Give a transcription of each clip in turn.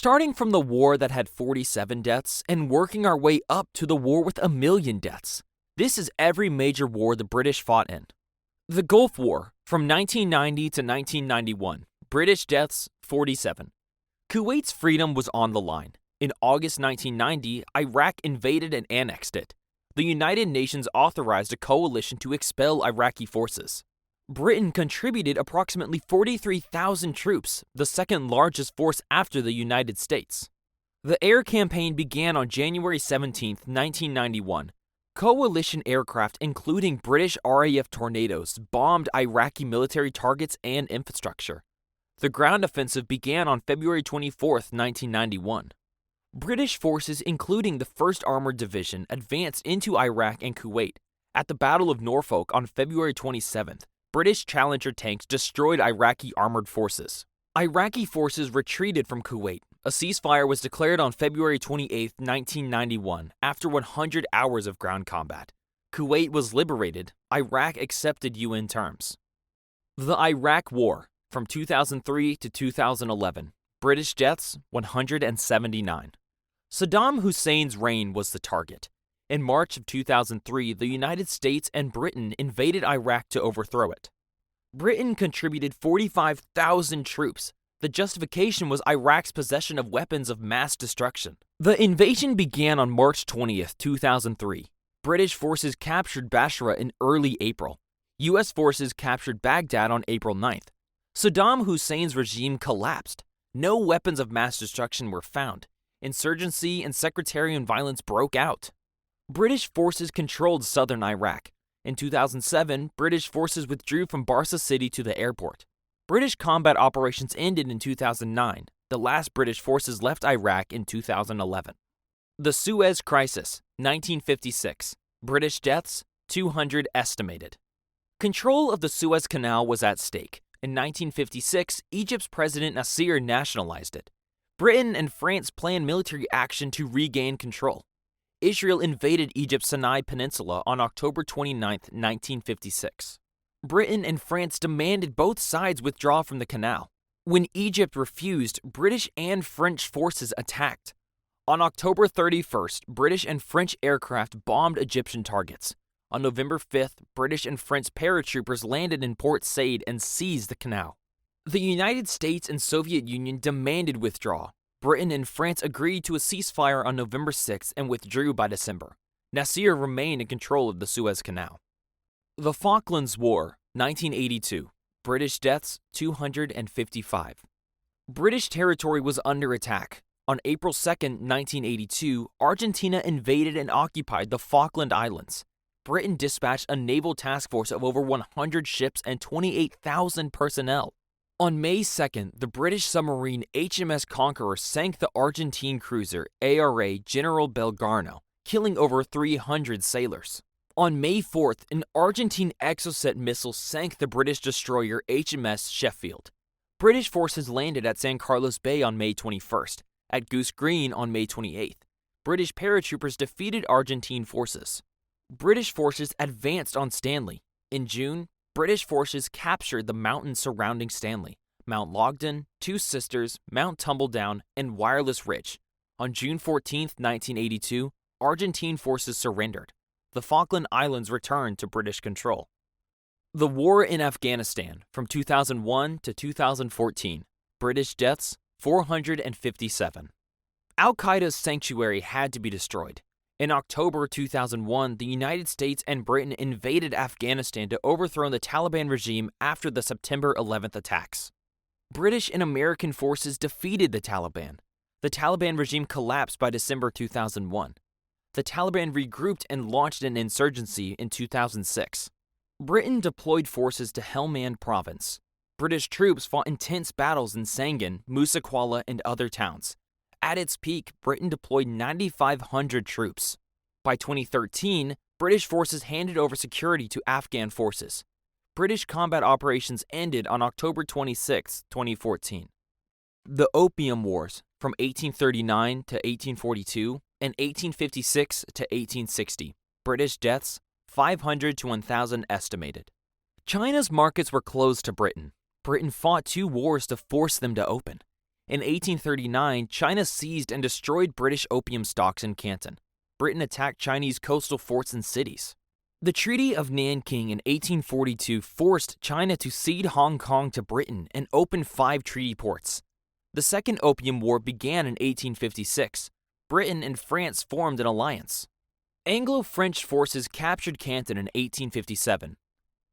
Starting from the war that had 47 deaths and working our way up to the war with 1,000,000 deaths. This is every major war the British fought in. The Gulf War, from 1990 to 1991, British deaths 47. Kuwait's freedom was on the line. In August 1990, Iraq invaded and annexed it. The United Nations authorized a coalition to expel Iraqi forces. Britain contributed approximately 43,000 troops, the second largest force after the United States. The air campaign began on January 17, 1991. Coalition aircraft, including British RAF Tornadoes, bombed Iraqi military targets and infrastructure. The ground offensive began on February 24, 1991. British forces, including the 1st Armored Division, advanced into Iraq and Kuwait. At the Battle of Norfolk on February 27th, British Challenger tanks destroyed Iraqi armored forces. Iraqi forces retreated from Kuwait. A ceasefire was declared on February 28, 1991, after 100 hours of ground combat. Kuwait was liberated. Iraq accepted UN terms. The Iraq War, from 2003 to 2011. British deaths, 179. Saddam Hussein's reign was the target. In March of 2003, the United States and Britain invaded Iraq to overthrow it. Britain contributed 45,000 troops. The justification was Iraq's possession of weapons of mass destruction. The invasion began on March 20, 2003. British forces captured Basra in early April. U.S. forces captured Baghdad on April 9th. Saddam Hussein's regime collapsed. No weapons of mass destruction were found. Insurgency and sectarian violence broke out. British forces controlled southern Iraq. In 2007, British forces withdrew from Barca City to the airport. British combat operations ended in 2009. The last British forces left Iraq in 2011. The Suez Crisis, 1956. British deaths, 200 estimated. Control of the Suez Canal was at stake. In 1956, Egypt's President Nasser nationalized it. Britain and France planned military action to regain control. Israel invaded Egypt's Sinai Peninsula on October 29, 1956. Britain and France demanded both sides withdraw from the canal. When Egypt refused, British and French forces attacked. On October 31st, British and French aircraft bombed Egyptian targets. On November 5th, British and French paratroopers landed in Port Said and seized the canal. The United States and Soviet Union demanded withdrawal. Britain and France agreed to a ceasefire on November 6 and withdrew by December. Nasser remained in control of the Suez Canal. The Falklands War, 1982. British deaths, 255. British territory was under attack. On April 2, 1982, Argentina invaded and occupied the Falkland Islands. Britain dispatched a naval task force of over 100 ships and 28,000 personnel. On May 2nd, the British submarine HMS Conqueror sank the Argentine cruiser ARA General Belgrano, killing over 300 sailors. On May 4th, an Argentine Exocet missile sank the British destroyer HMS Sheffield. British forces landed at San Carlos Bay on May 21st. At Goose Green on May 28th, British paratroopers defeated Argentine forces. British forces advanced on Stanley. In June, British forces captured the mountains surrounding Stanley, Mount Logden, Two Sisters, Mount Tumbledown, and Wireless Ridge. On June 14, 1982, Argentine forces surrendered. The Falkland Islands returned to British control. The War in Afghanistan, from 2001 to 2014. British deaths, 457. Al-Qaeda's sanctuary had to be destroyed. In October 2001, the United States and Britain invaded Afghanistan to overthrow the Taliban regime after the September 11th attacks. British and American forces defeated the Taliban. The Taliban regime collapsed by December 2001. The Taliban regrouped and launched an insurgency in 2006. Britain deployed forces to Helmand province. British troops fought intense battles in Sangin, Musa Qala, and other towns. At its peak, Britain deployed 9,500 troops. By 2013, British forces handed over security to Afghan forces. British combat operations ended on October 26, 2014. The Opium Wars, from 1839 to 1842 and 1856 to 1860. British deaths, 500 to 1,000 estimated. China's markets were closed to Britain. Britain fought 2 wars to force them to open. In 1839, China seized and destroyed British opium stocks in Canton. Britain attacked Chinese coastal forts and cities. The Treaty of Nanking in 1842 forced China to cede Hong Kong to Britain and open 5 treaty ports. The Second Opium War began in 1856. Britain and France formed an alliance. Anglo-French forces captured Canton in 1857.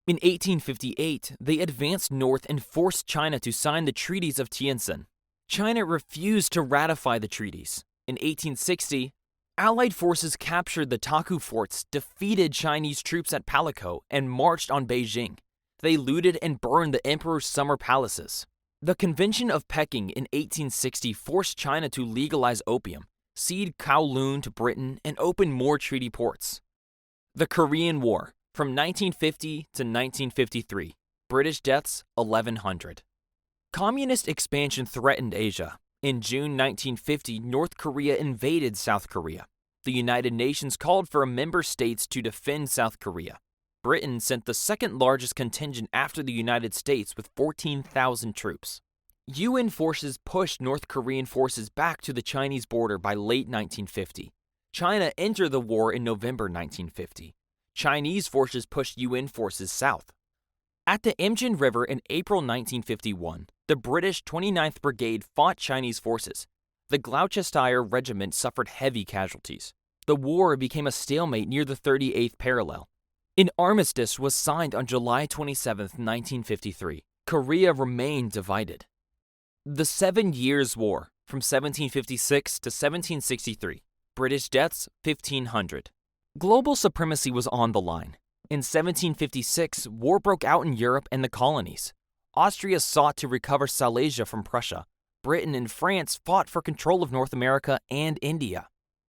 In 1858, they advanced north and forced China to sign the treaties of Tientsin. China refused to ratify the treaties. In 1860, Allied forces captured the Taku forts, defeated Chinese troops at Palaco, and marched on Beijing. They looted and burned the emperor's summer palaces. The Convention of Peking in 1860 forced China to legalize opium, cede Kowloon to Britain, and open more treaty ports. The Korean War, from 1950 to 1953. British deaths, 1,100. Communist expansion threatened Asia. In June 1950, North Korea invaded South Korea. The United Nations called for member states to defend South Korea. Britain sent the second largest contingent after the United States with 14,000 troops. UN forces pushed North Korean forces back to the Chinese border by late 1950. China entered the war in November 1950. Chinese forces pushed UN forces south. At the Imjin River in April 1951, the British 29th Brigade fought Chinese forces. The Gloucestershire Regiment suffered heavy casualties. The war became a stalemate near the 38th parallel. An armistice was signed on July 27, 1953. Korea remained divided. The 7 Years' War, from 1756 to 1763. British deaths, 1,500. Global supremacy was on the line. In 1756, war broke out in Europe and the colonies. Austria sought to recover Silesia from Prussia. Britain and France fought for control of North America and India.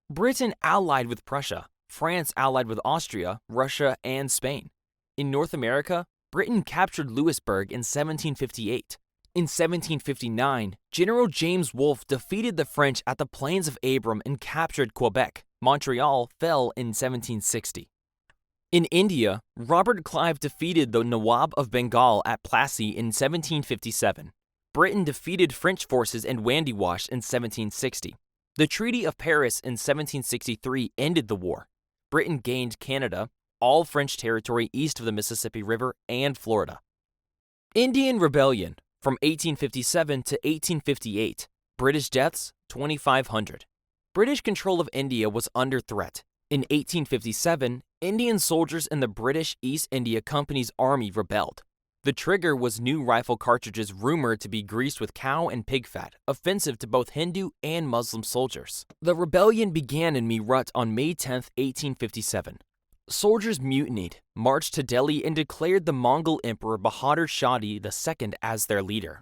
Britain allied with Prussia. France allied with Austria, Russia, and Spain. In North America, Britain captured Louisburg in 1758. In 1759, General James Wolfe defeated the French at the Plains of Abraham and captured Quebec. Montreal fell in 1760. In India, Robert Clive defeated the Nawab of Bengal at Plassey in 1757. Britain defeated French forces in Wandiwash in 1760. The Treaty of Paris in 1763 ended the war. Britain gained Canada, all French territory east of the Mississippi River, and Florida. Indian Rebellion, from 1857 to 1858. British deaths, 2,500. British control of India was under threat. In 1857, Indian soldiers in the British East India Company's army rebelled. The trigger was new rifle cartridges rumored to be greased with cow and pig fat, offensive to both Hindu and Muslim soldiers. The rebellion began in Meerut on May 10, 1857. Soldiers mutinied, marched to Delhi, and declared the Mongol Emperor Bahadur Shah II as their leader.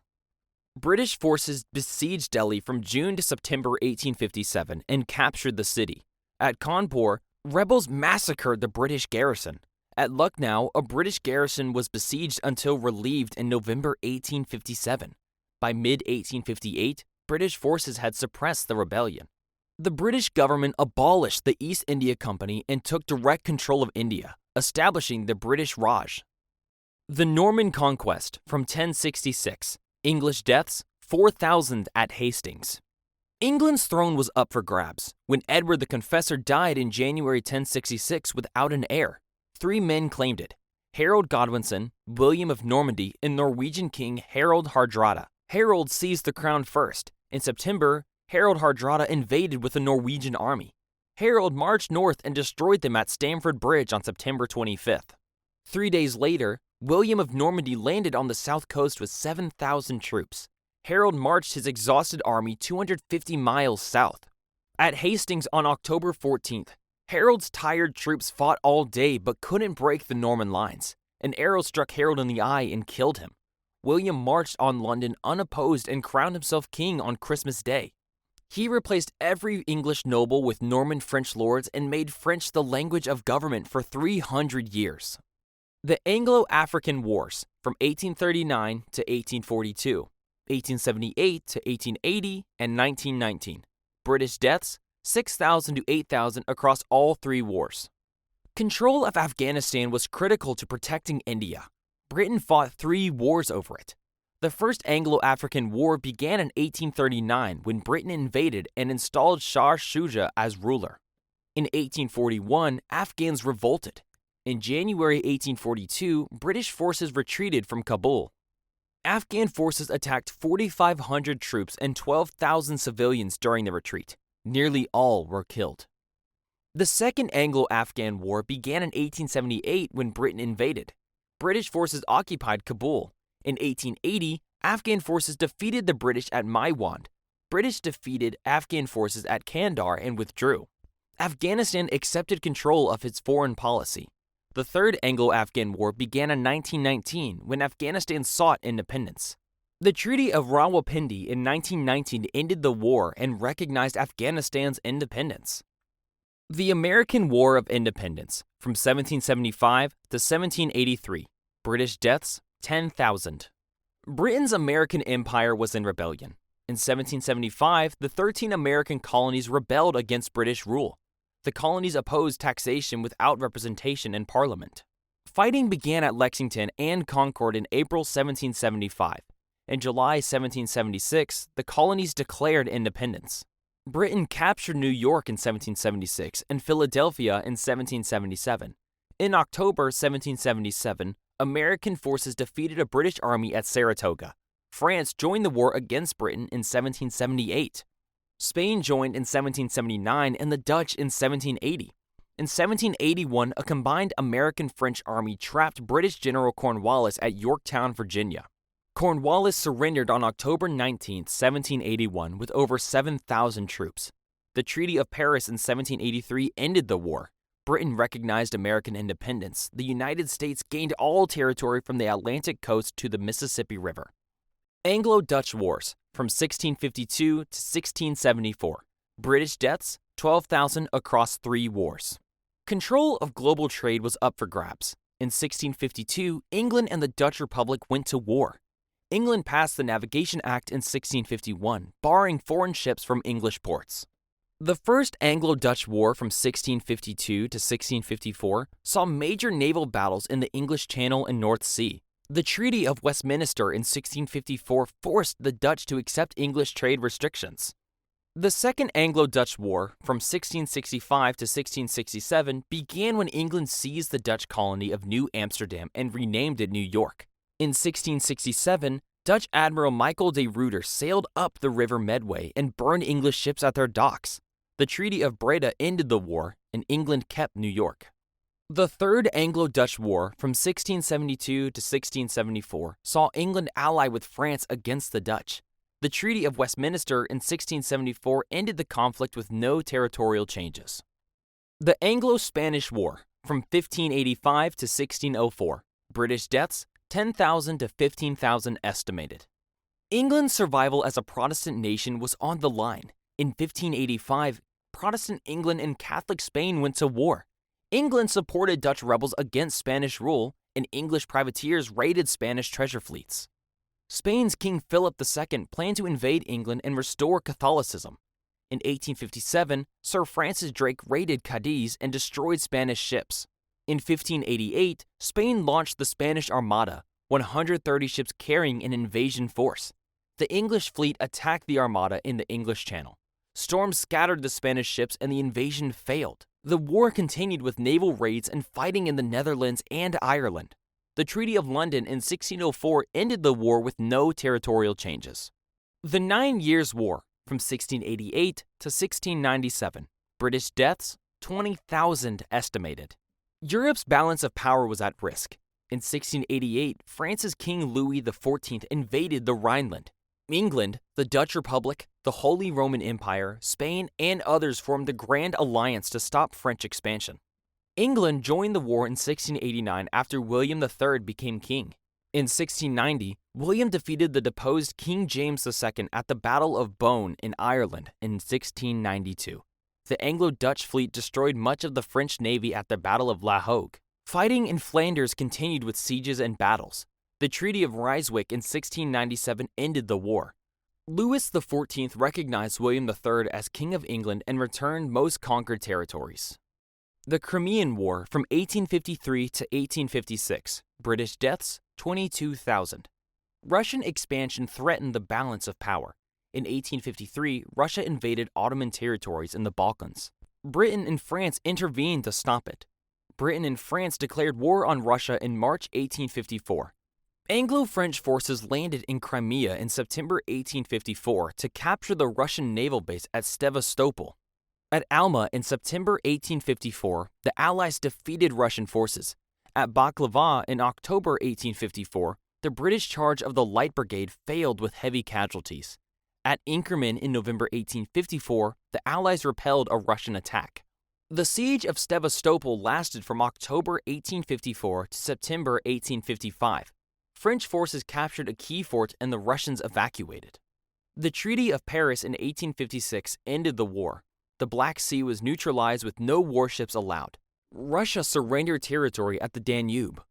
British forces besieged Delhi from June to September 1857 and captured the city. At Kanpur, rebels massacred the British garrison. At Lucknow, a British garrison was besieged until relieved in November 1857. By mid-1858, British forces had suppressed the rebellion. The British government abolished the East India Company and took direct control of India, establishing the British Raj. The Norman Conquest, from 1066. English deaths, 4,000 at Hastings. England's throne was up for grabs when Edward the Confessor died in January 1066 without an heir. 3 men claimed it: Harold Godwinson, William of Normandy, and Norwegian King Harald Hardrada. Harold seized the crown first. In September, Harald Hardrada invaded with a Norwegian army. Harold marched north and destroyed them at Stamford Bridge on September 25th. 3 days later, William of Normandy landed on the south coast with 7,000 troops. Harold marched his exhausted army 250 miles south. At Hastings on October 14th, Harold's tired troops fought all day but couldn't break the Norman lines. An arrow struck Harold in the eye and killed him. William marched on London unopposed and crowned himself king on Christmas Day. He replaced every English noble with Norman French lords and made French the language of government for 300 years. The Anglo-African Wars, from 1839 to 1842. 1878 to 1880, and 1919. British deaths, 6,000 to 8,000 across all 3 wars. Control of Afghanistan was critical to protecting India. Britain fought 3 wars over it. The First Anglo-African War began in 1839 when Britain invaded and installed Shah Shuja as ruler. In 1841, Afghans revolted. In January 1842, British forces retreated from Kabul. Afghan forces attacked 4,500 troops and 12,000 civilians during the retreat. Nearly all were killed. The Second Anglo-Afghan War began in 1878 when Britain invaded. British forces occupied Kabul. In 1880, Afghan forces defeated the British at Maiwand. British defeated Afghan forces at Kandahar and withdrew. Afghanistan accepted control of its foreign policy. The Third Anglo-Afghan War began in 1919 when Afghanistan sought independence. The Treaty of Rawalpindi in 1919 ended the war and recognized Afghanistan's independence. The American War of Independence, from 1775 to 1783. British deaths, 10,000. Britain's American Empire was in rebellion. In 1775, the 13 American colonies rebelled against British rule. The colonies opposed taxation without representation in Parliament. Fighting began at Lexington and Concord in April 1775. In July 1776, the colonies declared independence. Britain captured New York in 1776 and Philadelphia in 1777. In October 1777, American forces defeated a British army at Saratoga. France joined the war against Britain in 1778. Spain joined in 1779 and the Dutch in 1780. In 1781, a combined American-French army trapped British General Cornwallis at Yorktown, Virginia. Cornwallis surrendered on October 19, 1781, with over 7,000 troops. The Treaty of Paris in 1783 ended the war. Britain recognized American independence. The United States gained all territory from the Atlantic coast to the Mississippi River. Anglo-Dutch Wars, from 1652 to 1674. British deaths, 12,000 across 3 wars. Control of global trade was up for grabs. In 1652, England and the Dutch Republic went to war. England passed the Navigation Act in 1651, barring foreign ships from English ports. The First Anglo-Dutch War from 1652 to 1654 saw major naval battles in the English Channel and North Sea. The Treaty of Westminster in 1654 forced the Dutch to accept English trade restrictions. The Second Anglo-Dutch War, from 1665 to 1667, began when England seized the Dutch colony of New Amsterdam and renamed it New York. In 1667, Dutch Admiral Michael de Ruyter sailed up the River Medway and burned English ships at their docks. The Treaty of Breda ended the war, and England kept New York. The Third Anglo-Dutch War, from 1672 to 1674, saw England ally with France against the Dutch. The Treaty of Westminster in 1674 ended the conflict with no territorial changes. The Anglo-Spanish War, from 1585 to 1604. British deaths, 10,000 to 15,000 estimated. England's survival as a Protestant nation was on the line. In 1585, Protestant England and Catholic Spain went to war. England supported Dutch rebels against Spanish rule, and English privateers raided Spanish treasure fleets. Spain's King Philip II planned to invade England and restore Catholicism. In 1857, Sir Francis Drake raided Cadiz and destroyed Spanish ships. In 1588, Spain launched the Spanish Armada, 130 ships carrying an invasion force. The English fleet attacked the Armada in the English Channel. Storms scattered the Spanish ships and the invasion failed. The war continued with naval raids and fighting in the Netherlands and Ireland. The Treaty of London in 1604 ended the war with no territorial changes. The 9 Years' War, from 1688 to 1697. British deaths, 20,000 estimated. Europe's balance of power was at risk. In 1688, France's King Louis XIV invaded the Rhineland. England, the Dutch Republic, the Holy Roman Empire, Spain, and others formed the Grand Alliance to stop French expansion. England joined the war in 1689 after William III became king. In 1690, William defeated the deposed King James II at the Battle of Boyne in Ireland in 1692. The Anglo-Dutch fleet destroyed much of the French navy at the Battle of La Hogue. Fighting in Flanders continued with sieges and battles. The Treaty of Ryswick in 1697 ended the war. Louis XIV recognized William III as King of England and returned most conquered territories. The Crimean War, from 1853 to 1856. British deaths, 22,000. Russian expansion threatened the balance of power. In 1853, Russia invaded Ottoman territories in the Balkans. Britain and France intervened to stop it. Britain and France declared war on Russia in March 1854. Anglo-French forces landed in Crimea in September 1854 to capture the Russian naval base at Sevastopol. At Alma in September 1854, the Allies defeated Russian forces. At Baklava in October 1854, the British charge of the Light Brigade failed with heavy casualties. At Inkerman in November 1854, the Allies repelled a Russian attack. The siege of Sevastopol lasted from October 1854 to September 1855. French forces captured a key fort and the Russians evacuated. The Treaty of Paris in 1856 ended the war. The Black Sea was neutralized with no warships allowed. Russia surrendered territory at the Danube.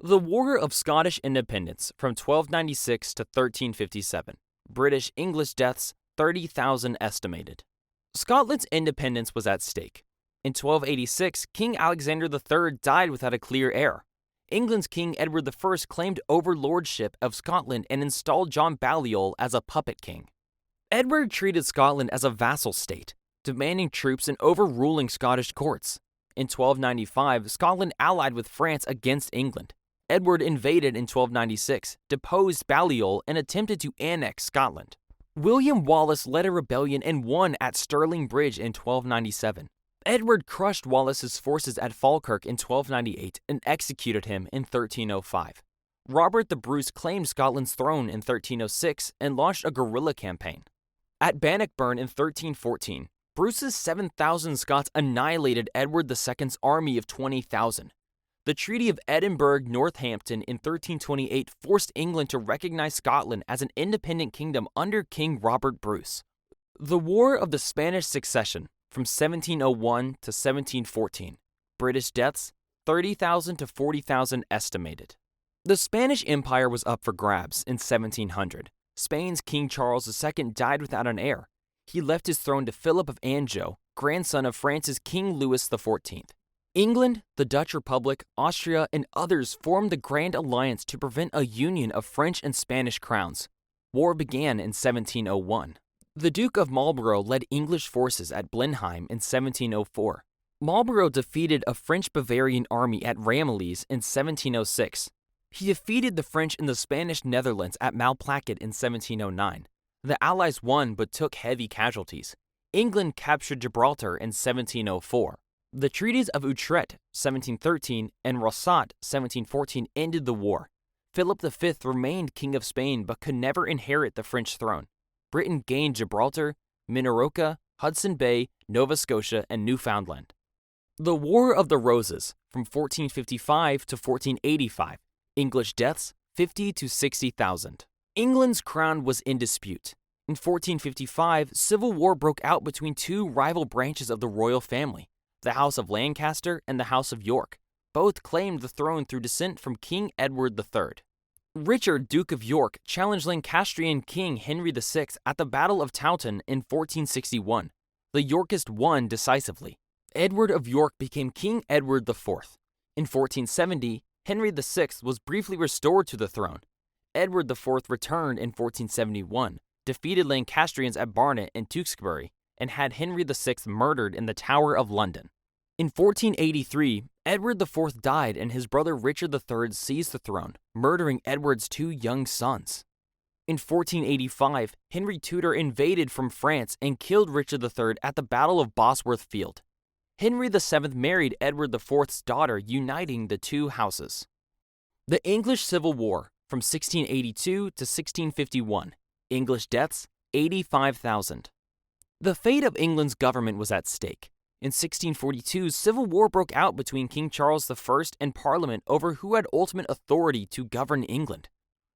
The War of Scottish Independence from 1296 to 1357. British-English deaths, 30,000 estimated. Scotland's independence was at stake. In 1286, King Alexander III died without a clear heir. England's King Edward I claimed overlordship of Scotland and installed John Balliol as a puppet king. Edward treated Scotland as a vassal state, demanding troops and overruling Scottish courts. In 1295, Scotland allied with France against England. Edward invaded in 1296, deposed Balliol, and attempted to annex Scotland. William Wallace led a rebellion and won at Stirling Bridge in 1297. Edward crushed Wallace's forces at Falkirk in 1298 and executed him in 1305. Robert the Bruce claimed Scotland's throne in 1306 and launched a guerrilla campaign. At Bannockburn in 1314, Bruce's 7,000 Scots annihilated Edward II's army of 20,000. The Treaty of Edinburgh-Northampton in 1328 forced England to recognize Scotland as an independent kingdom under King Robert Bruce. The War of the Spanish Succession from 1701 to 1714. British deaths, 30,000 to 40,000 estimated. The Spanish Empire was up for grabs in 1700. Spain's King Charles II died without an heir. He left his throne to Philip of Anjou, grandson of France's King Louis XIV. England, the Dutch Republic, Austria, and others formed the Grand Alliance to prevent a union of French and Spanish crowns. War began in 1701. The Duke of Marlborough led English forces at Blenheim in 1704. Marlborough defeated a French-Bavarian army at Ramillies in 1706. He defeated the French in the Spanish Netherlands at Malplaquet in 1709. The Allies won but took heavy casualties. England captured Gibraltar in 1704. The treaties of Utrecht, 1713, and Rosat, 1714, ended the war. Philip V remained King of Spain but could never inherit the French throne. Britain gained Gibraltar, Minorca, Hudson Bay, Nova Scotia, and Newfoundland. The War of the Roses, from 1455 to 1485. English deaths, 50 to 60,000. England's crown was in dispute. In 1455, civil war broke out between two rival branches of the royal family, the House of Lancaster and the House of York. Both claimed the throne through descent from King Edward III. Richard, Duke of York, challenged Lancastrian King Henry VI at the Battle of Towton in 1461. The Yorkists won decisively. Edward of York became King Edward IV. In 1470, Henry VI was briefly restored to the throne. Edward IV returned in 1471, defeated Lancastrians at Barnet and Tewkesbury, and had Henry VI murdered in the Tower of London. In 1483, Edward IV died and his brother Richard III seized the throne, murdering Edward's two young sons. In 1485, Henry Tudor invaded from France and killed Richard III at the Battle of Bosworth Field. Henry VII married Edward IV's daughter, uniting the two houses. The English Civil War, from 1682 to 1651. English deaths, 85,000. The fate of England's government was at stake. In 1642, civil war broke out between King Charles I and Parliament over who had ultimate authority to govern England.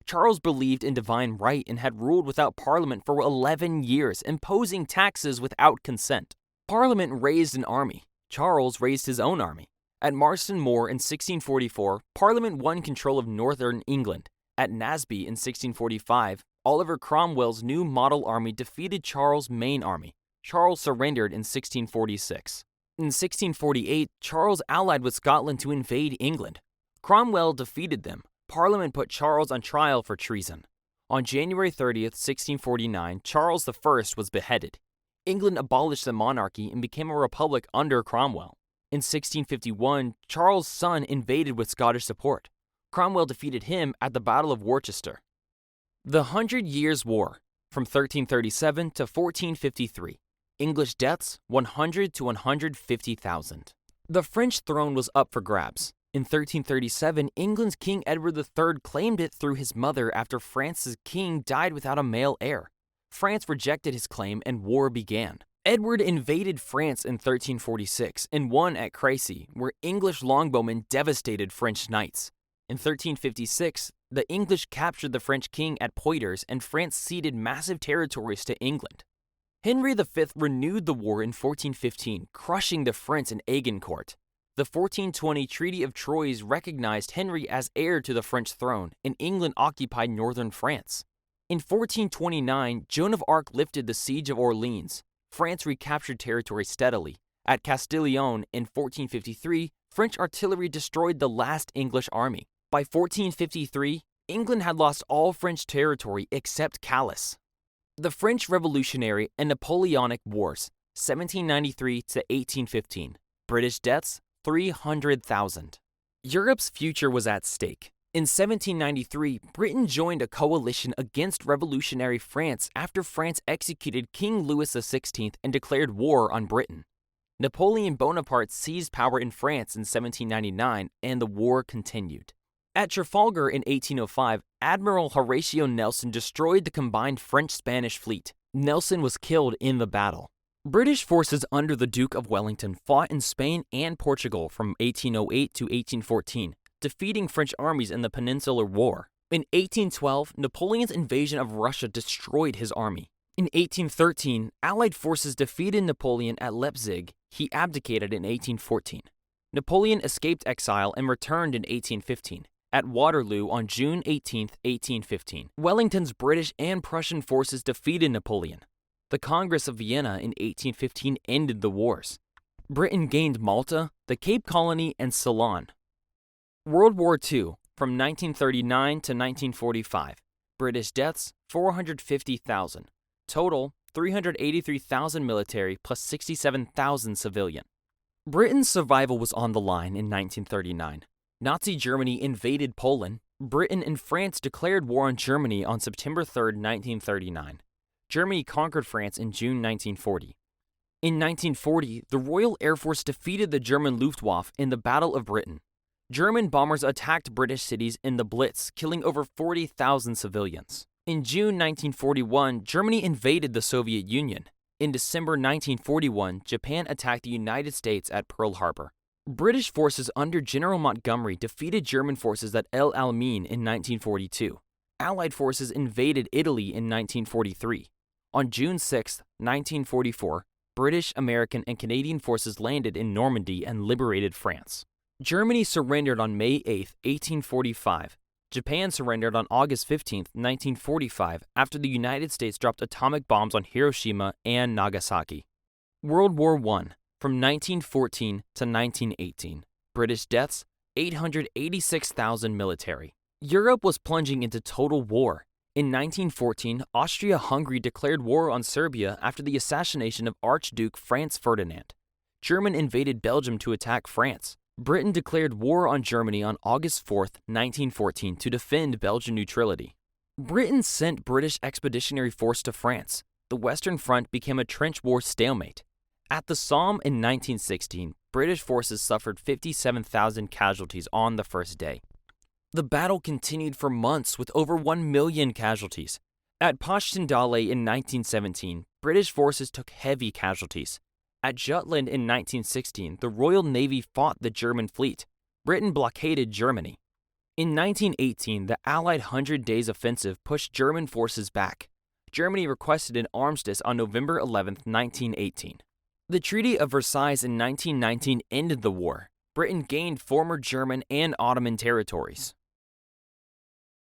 Charles believed in divine right and had ruled without Parliament for 11 years, imposing taxes without consent. Parliament raised an army. Charles raised his own army. At Marston Moor in 1644, Parliament won control of northern England. At Naseby in 1645, Oliver Cromwell's new model army defeated Charles' main army. Charles surrendered in 1646. In 1648, Charles allied with Scotland to invade England. Cromwell defeated them. Parliament put Charles on trial for treason. On January 30th, 1649, Charles I was beheaded. England abolished the monarchy and became a republic under Cromwell. In 1651, Charles' son invaded with Scottish support. Cromwell defeated him at the Battle of Worcester. The 100 Years' War, from 1337 to 1453. English deaths, 100 to 150,000. The French throne was up for grabs. In 1337, England's King Edward III claimed it through his mother after France's king died without a male heir. France rejected his claim and war began. Edward invaded France in 1346 and won at Crécy, where English longbowmen devastated French knights. In 1356, the English captured the French king at Poitiers and France ceded massive territories to England. Henry V renewed the war in 1415, crushing the French in Agincourt. The 1420 Treaty of Troyes recognized Henry as heir to the French throne, and England occupied northern France. In 1429, Joan of Arc lifted the siege of Orleans. France recaptured territory steadily. At Castiglione in 1453, French artillery destroyed the last English army. By 1453, England had lost all French territory except Calais. The French Revolutionary and Napoleonic Wars, 1793 to 1815. British deaths, 300,000. Europe's future was at stake. In 1793, Britain joined a coalition against revolutionary France after France executed King Louis XVI and declared war on Britain. Napoleon Bonaparte seized power in France in 1799, and the war continued. At Trafalgar in 1805, Admiral Horatio Nelson destroyed the combined French-Spanish fleet. Nelson was killed in the battle. British forces under the Duke of Wellington fought in Spain and Portugal from 1808 to 1814, defeating French armies in the Peninsular War. In 1812, Napoleon's invasion of Russia destroyed his army. In 1813, Allied forces defeated Napoleon at Leipzig. He abdicated in 1814. Napoleon escaped exile and returned in 1815. At Waterloo on June 18, 1815, Wellington's British and Prussian forces defeated Napoleon. The Congress of Vienna in 1815 ended the wars. Britain gained Malta, the Cape Colony, and Ceylon. World War II, from 1939 to 1945. British deaths, 450,000. Total, 383,000 military plus 67,000 civilian. Britain's survival was on the line in 1939. Nazi Germany invaded Poland. Britain and France declared war on Germany on September 3, 1939. Germany conquered France in June 1940. In 1940, the Royal Air Force defeated the German Luftwaffe in the Battle of Britain. German bombers attacked British cities in the Blitz, killing over 40,000 civilians. In June 1941, Germany invaded the Soviet Union. In December 1941, Japan attacked the United States at Pearl Harbor. British forces under General Montgomery defeated German forces at El Alamein in 1942. Allied forces invaded Italy in 1943. On June 6, 1944, British, American, and Canadian forces landed in Normandy and liberated France. Germany surrendered on May 8, 1845. Japan surrendered on August 15, 1945, after the United States dropped atomic bombs on Hiroshima and Nagasaki. World War I, from 1914 to 1918. British deaths, 886,000 military. Europe was plunging into total war. In 1914, Austria-Hungary declared war on Serbia after the assassination of Archduke Franz Ferdinand. Germany invaded Belgium to attack France. Britain declared war on Germany on August 4, 1914, to defend Belgian neutrality. Britain sent British Expeditionary Force to France. The Western Front became a trench war stalemate. At the Somme in 1916, British forces suffered 57,000 casualties on the first day. The battle continued for months with over 1 million casualties. At Passchendaele in 1917, British forces took heavy casualties. At Jutland in 1916, the Royal Navy fought the German fleet. Britain blockaded Germany. In 1918, the Allied 100 Days Offensive pushed German forces back. Germany requested an armistice on November 11, 1918. The Treaty of Versailles in 1919 ended the war. Britain gained former German and Ottoman territories.